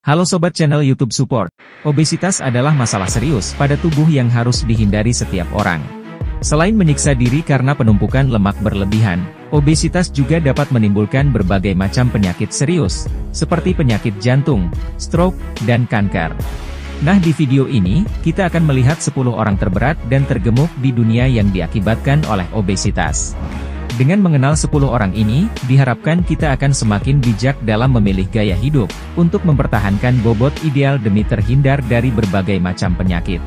Halo Sobat Channel YouTube Support. Obesitas adalah masalah serius pada tubuh yang harus dihindari setiap orang. Selain menyiksa diri karena penumpukan lemak berlebihan, obesitas juga dapat menimbulkan berbagai macam penyakit serius, seperti penyakit jantung, stroke, dan kanker. Nah, di video ini, kita akan melihat 10 orang terberat dan tergemuk di dunia yang diakibatkan oleh obesitas. Dengan mengenal 10 orang ini, diharapkan kita akan semakin bijak dalam memilih gaya hidup, untuk mempertahankan bobot ideal demi terhindar dari berbagai macam penyakit.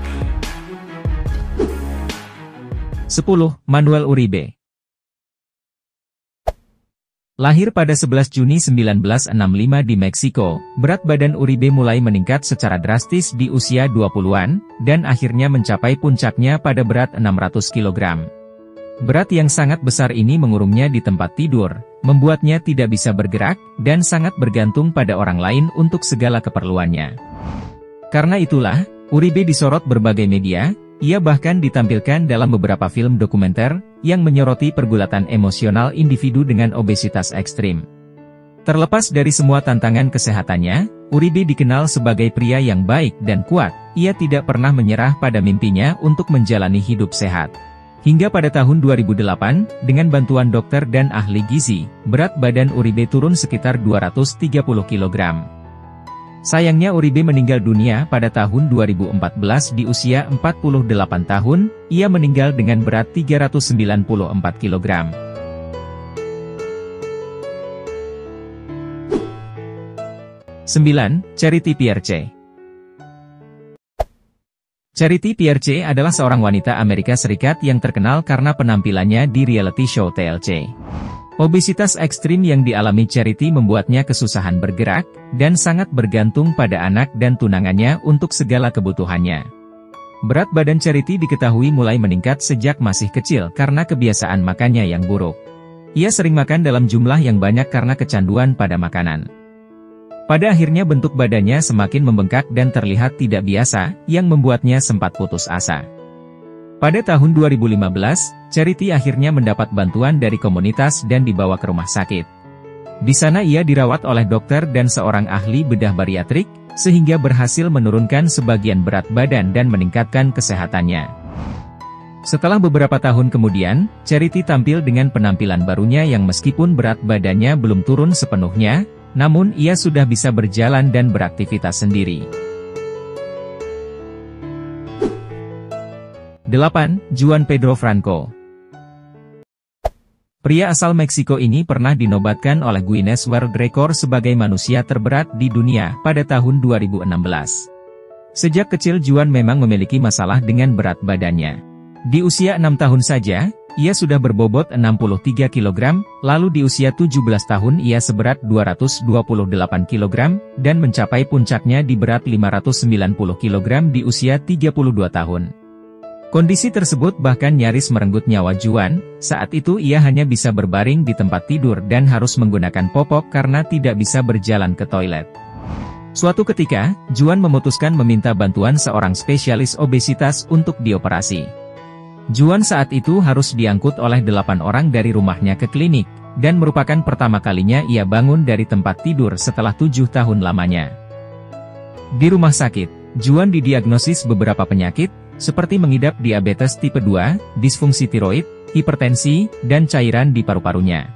10. Manuel Uribe. Lahir pada 11 Juni 1965 di Meksiko, berat badan Uribe mulai meningkat secara drastis di usia 20-an, dan akhirnya mencapai puncaknya pada berat 600 kg. Berat yang sangat besar ini mengurungnya di tempat tidur, membuatnya tidak bisa bergerak, dan sangat bergantung pada orang lain untuk segala keperluannya. Karena itulah, Uribe disorot berbagai media, ia bahkan ditampilkan dalam beberapa film dokumenter, yang menyoroti pergulatan emosional individu dengan obesitas ekstrim. Terlepas dari semua tantangan kesehatannya, Uribe dikenal sebagai pria yang baik dan kuat, ia tidak pernah menyerah pada mimpinya untuk menjalani hidup sehat. Hingga pada tahun 2008, dengan bantuan dokter dan ahli gizi, berat badan Uribe turun sekitar 230 kg. Sayangnya Uribe meninggal dunia pada tahun 2014 di usia 48 tahun, ia meninggal dengan berat 394 kg. Charity Pierce. Charity Pierce adalah seorang wanita Amerika Serikat yang terkenal karena penampilannya di reality show TLC. Obesitas ekstrim yang dialami Charity membuatnya kesusahan bergerak, dan sangat bergantung pada anak dan tunangannya untuk segala kebutuhannya. Berat badan Charity diketahui mulai meningkat sejak masih kecil karena kebiasaan makannya yang buruk. Ia sering makan dalam jumlah yang banyak karena kecanduan pada makanan. Pada akhirnya bentuk badannya semakin membengkak dan terlihat tidak biasa, yang membuatnya sempat putus asa. Pada tahun 2015, Charity akhirnya mendapat bantuan dari komunitas dan dibawa ke rumah sakit. Di sana ia dirawat oleh dokter dan seorang ahli bedah bariatrik, sehingga berhasil menurunkan sebagian berat badan dan meningkatkan kesehatannya. Setelah beberapa tahun kemudian, Charity tampil dengan penampilan barunya yang meskipun berat badannya belum turun sepenuhnya, namun ia sudah bisa berjalan dan beraktivitas sendiri. 8. Juan Pedro Franco. Pria asal Meksiko ini pernah dinobatkan oleh Guinness World Record sebagai manusia terberat di dunia pada tahun 2016. Sejak kecil Juan memang memiliki masalah dengan berat badannya. Di usia 6 tahun saja, ia sudah berbobot 63 kg, lalu di usia 17 tahun ia seberat 228 kg, dan mencapai puncaknya di berat 590 kg di usia 32 tahun. Kondisi tersebut bahkan nyaris merenggut nyawa Juan, saat itu ia hanya bisa berbaring di tempat tidur dan harus menggunakan popok karena tidak bisa berjalan ke toilet. Suatu ketika, Juan memutuskan meminta bantuan seorang spesialis obesitas untuk dioperasi. Juan saat itu harus diangkut oleh 8 orang dari rumahnya ke klinik, dan merupakan pertama kalinya ia bangun dari tempat tidur setelah 7 tahun lamanya. Di rumah sakit, Juan didiagnosis beberapa penyakit, seperti mengidap diabetes tipe 2, disfungsi tiroid, hipertensi, dan cairan di paru-parunya.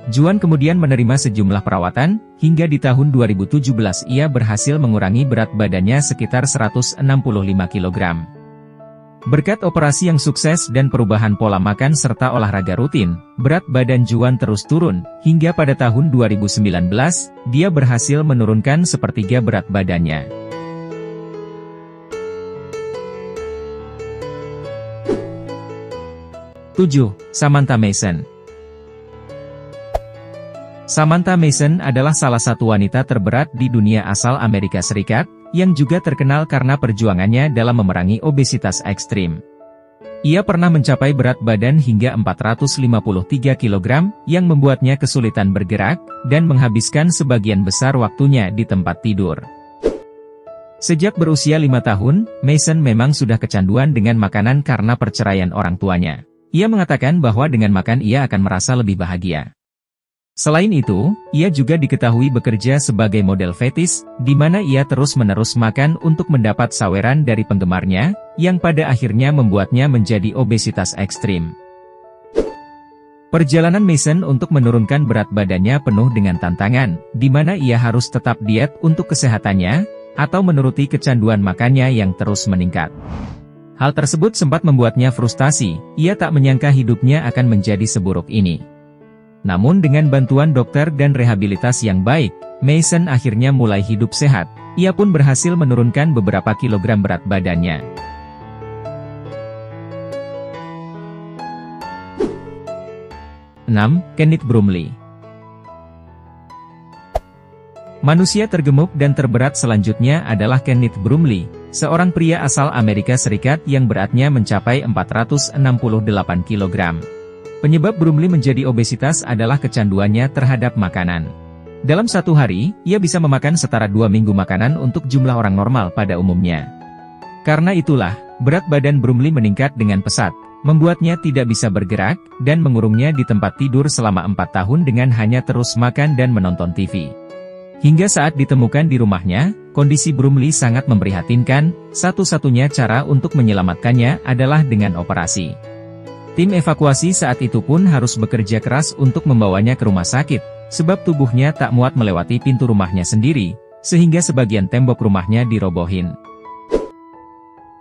Juan kemudian menerima sejumlah perawatan, hingga di tahun 2017 ia berhasil mengurangi berat badannya sekitar 165 kg. Berkat operasi yang sukses dan perubahan pola makan serta olahraga rutin, berat badan Juan terus turun, hingga pada tahun 2019, dia berhasil menurunkan sepertiga berat badannya. 7. Samantha Mason. Samantha Mason adalah salah satu wanita terberat di dunia asal Amerika Serikat, yang juga terkenal karena perjuangannya dalam memerangi obesitas ekstrim. Ia pernah mencapai berat badan hingga 453 kg, yang membuatnya kesulitan bergerak, dan menghabiskan sebagian besar waktunya di tempat tidur. Sejak berusia 5 tahun, Mason memang sudah kecanduan dengan makanan karena perceraian orang tuanya. Ia mengatakan bahwa dengan makan ia akan merasa lebih bahagia. Selain itu, ia juga diketahui bekerja sebagai model fetis, di mana ia terus-menerus makan untuk mendapat saweran dari penggemarnya, yang pada akhirnya membuatnya menjadi obesitas ekstrim. Perjalanan Mason untuk menurunkan berat badannya penuh dengan tantangan, di mana ia harus tetap diet untuk kesehatannya, atau menuruti kecanduan makannya yang terus meningkat. Hal tersebut sempat membuatnya frustasi, ia tak menyangka hidupnya akan menjadi seburuk ini. Namun dengan bantuan dokter dan rehabilitas yang baik, Mason akhirnya mulai hidup sehat, ia pun berhasil menurunkan beberapa kilogram berat badannya. Kenneth Bromley. Manusia tergemuk dan terberat selanjutnya adalah Kenneth Bromley, seorang pria asal Amerika Serikat yang beratnya mencapai 468 kg. Penyebab Bromley menjadi obesitas adalah kecanduannya terhadap makanan. Dalam satu hari, ia bisa memakan setara 2 minggu makanan untuk jumlah orang normal pada umumnya. Karena itulah, berat badan Bromley meningkat dengan pesat, membuatnya tidak bisa bergerak, dan mengurungnya di tempat tidur selama 4 tahun dengan hanya terus makan dan menonton TV. Hingga saat ditemukan di rumahnya, kondisi Bromley sangat memprihatinkan, satu-satunya cara untuk menyelamatkannya adalah dengan operasi. Tim evakuasi saat itu pun harus bekerja keras untuk membawanya ke rumah sakit, sebab tubuhnya tak muat melewati pintu rumahnya sendiri, sehingga sebagian tembok rumahnya dirobohin.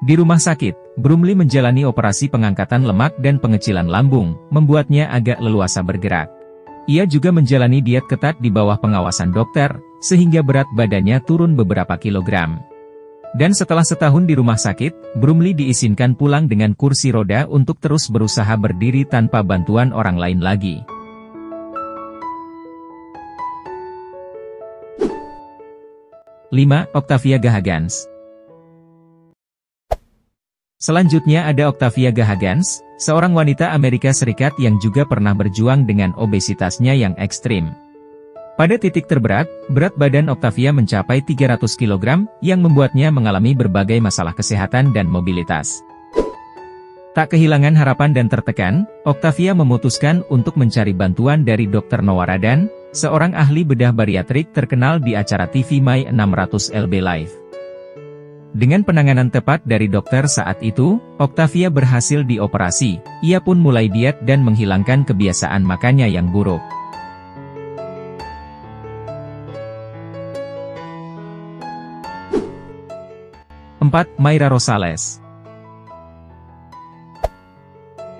Di rumah sakit, Bromley menjalani operasi pengangkatan lemak dan pengecilan lambung, membuatnya agak leluasa bergerak. Ia juga menjalani diet ketat di bawah pengawasan dokter, sehingga berat badannya turun beberapa kilogram. Dan setelah setahun di rumah sakit, Bromley diizinkan pulang dengan kursi roda untuk terus berusaha berdiri tanpa bantuan orang lain lagi. Octavia Gahagans. Selanjutnya ada Octavia Gahagans, seorang wanita Amerika Serikat yang juga pernah berjuang dengan obesitasnya yang ekstrim. Pada titik terberat, berat badan Octavia mencapai 300 kg, yang membuatnya mengalami berbagai masalah kesehatan dan mobilitas. Tak kehilangan harapan dan tertekan, Octavia memutuskan untuk mencari bantuan dari Dr. Noah Radan, seorang ahli bedah bariatrik terkenal di acara TV My 600 LB Live. Dengan penanganan tepat dari dokter saat itu, Octavia berhasil dioperasi, ia pun mulai diet dan menghilangkan kebiasaan makannya yang buruk. Mayra Rosales.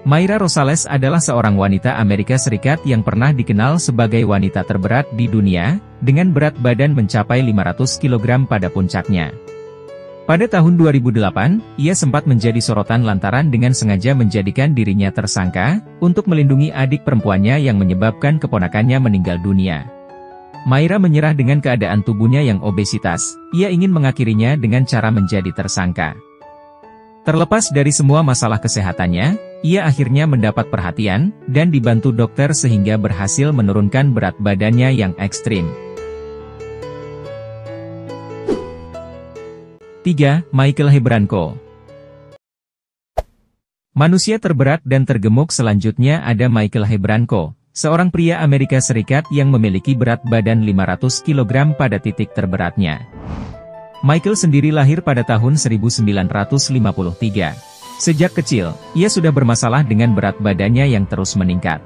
Mayra Rosales adalah seorang wanita Amerika Serikat yang pernah dikenal sebagai wanita terberat di dunia, dengan berat badan mencapai 500 kg pada puncaknya. Pada tahun 2008, ia sempat menjadi sorotan lantaran dengan sengaja menjadikan dirinya tersangka, untuk melindungi adik perempuannya yang menyebabkan keponakannya meninggal dunia. Mayra menyerah dengan keadaan tubuhnya yang obesitas, ia ingin mengakhirinya dengan cara menjadi tersangka. Terlepas dari semua masalah kesehatannya, ia akhirnya mendapat perhatian, dan dibantu dokter sehingga berhasil menurunkan berat badannya yang ekstrim. 3. Michael Hebranko. Manusia terberat dan tergemuk selanjutnya ada Michael Hebranko, seorang pria Amerika Serikat yang memiliki berat badan 500 kg pada titik terberatnya. Michael sendiri lahir pada tahun 1953. Sejak kecil, ia sudah bermasalah dengan berat badannya yang terus meningkat.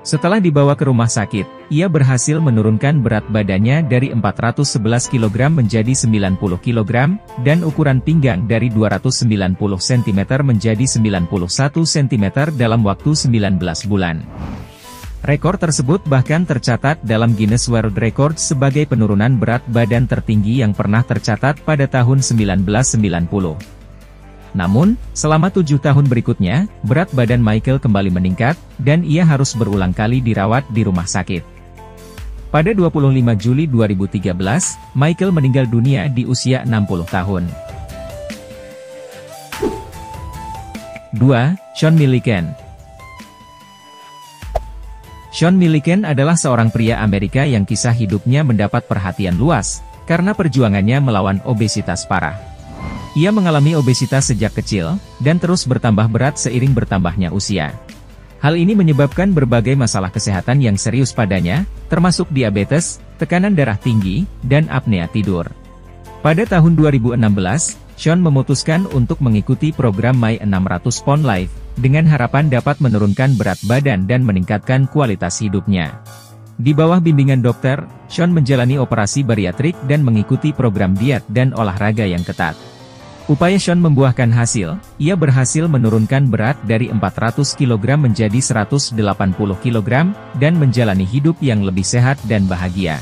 Setelah dibawa ke rumah sakit, ia berhasil menurunkan berat badannya dari 411 kg menjadi 90 kg, dan ukuran pinggang dari 290 cm menjadi 91 cm dalam waktu 19 bulan. Rekor tersebut bahkan tercatat dalam Guinness World Records sebagai penurunan berat badan tertinggi yang pernah tercatat pada tahun 1990. Namun, selama 7 tahun berikutnya, berat badan Michael kembali meningkat, dan ia harus berulang kali dirawat di rumah sakit. Pada 25 Juli 2013, Michael meninggal dunia di usia 60 tahun. 2. Sean Milliken. Sean Milliken adalah seorang pria Amerika yang kisah hidupnya mendapat perhatian luas, karena perjuangannya melawan obesitas parah. Ia mengalami obesitas sejak kecil, dan terus bertambah berat seiring bertambahnya usia. Hal ini menyebabkan berbagai masalah kesehatan yang serius padanya, termasuk diabetes, tekanan darah tinggi, dan apnea tidur. Pada tahun 2016, Sean memutuskan untuk mengikuti program My 600 Pound Life, dengan harapan dapat menurunkan berat badan dan meningkatkan kualitas hidupnya. Di bawah bimbingan dokter, Sean menjalani operasi bariatrik dan mengikuti program diet dan olahraga yang ketat. Upaya Sean membuahkan hasil, ia berhasil menurunkan berat dari 400 kg menjadi 180 kg, dan menjalani hidup yang lebih sehat dan bahagia.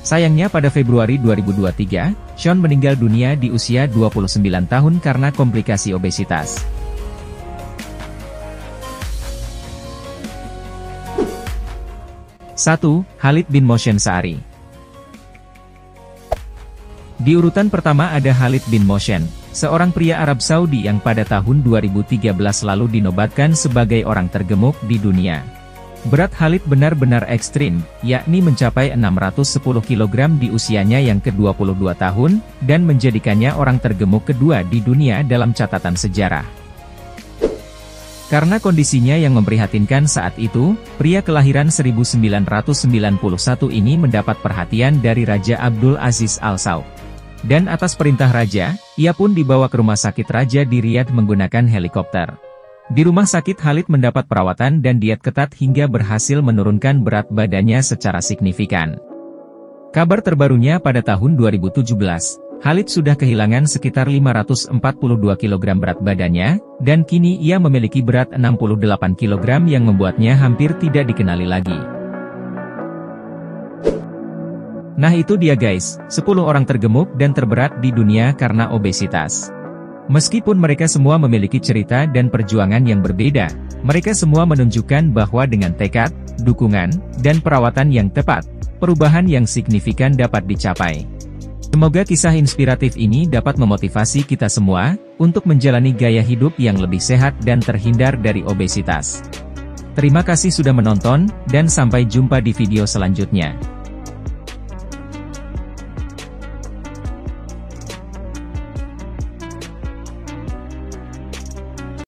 Sayangnya pada Februari 2023, Sean meninggal dunia di usia 29 tahun karena komplikasi obesitas. Satu, Khalid bin Mohsen Saari. Di urutan pertama ada Khalid bin Mohsen, seorang pria Arab Saudi yang pada tahun 2013 lalu dinobatkan sebagai orang tergemuk di dunia. Berat Khalid benar-benar ekstrim, yakni mencapai 610 kg di usianya yang ke-22 tahun, dan menjadikannya orang tergemuk kedua di dunia dalam catatan sejarah. Karena kondisinya yang memprihatinkan saat itu, pria kelahiran 1991 ini mendapat perhatian dari Raja Abdul Aziz Al Saud. Dan atas perintah Raja, ia pun dibawa ke rumah sakit Raja di Riyadh menggunakan helikopter. Di rumah sakit Khalid mendapat perawatan dan diet ketat hingga berhasil menurunkan berat badannya secara signifikan. Kabar terbarunya pada tahun 2017, Khalid sudah kehilangan sekitar 542 kg berat badannya, dan kini ia memiliki berat 68 kg yang membuatnya hampir tidak dikenali lagi. Nah itu dia guys, 10 orang tergemuk dan terberat di dunia karena obesitas. Meskipun mereka semua memiliki cerita dan perjuangan yang berbeda, mereka semua menunjukkan bahwa dengan tekad, dukungan, dan perawatan yang tepat, perubahan yang signifikan dapat dicapai. Semoga kisah inspiratif ini dapat memotivasi kita semua, untuk menjalani gaya hidup yang lebih sehat dan terhindar dari obesitas. Terima kasih sudah menonton, dan sampai jumpa di video selanjutnya.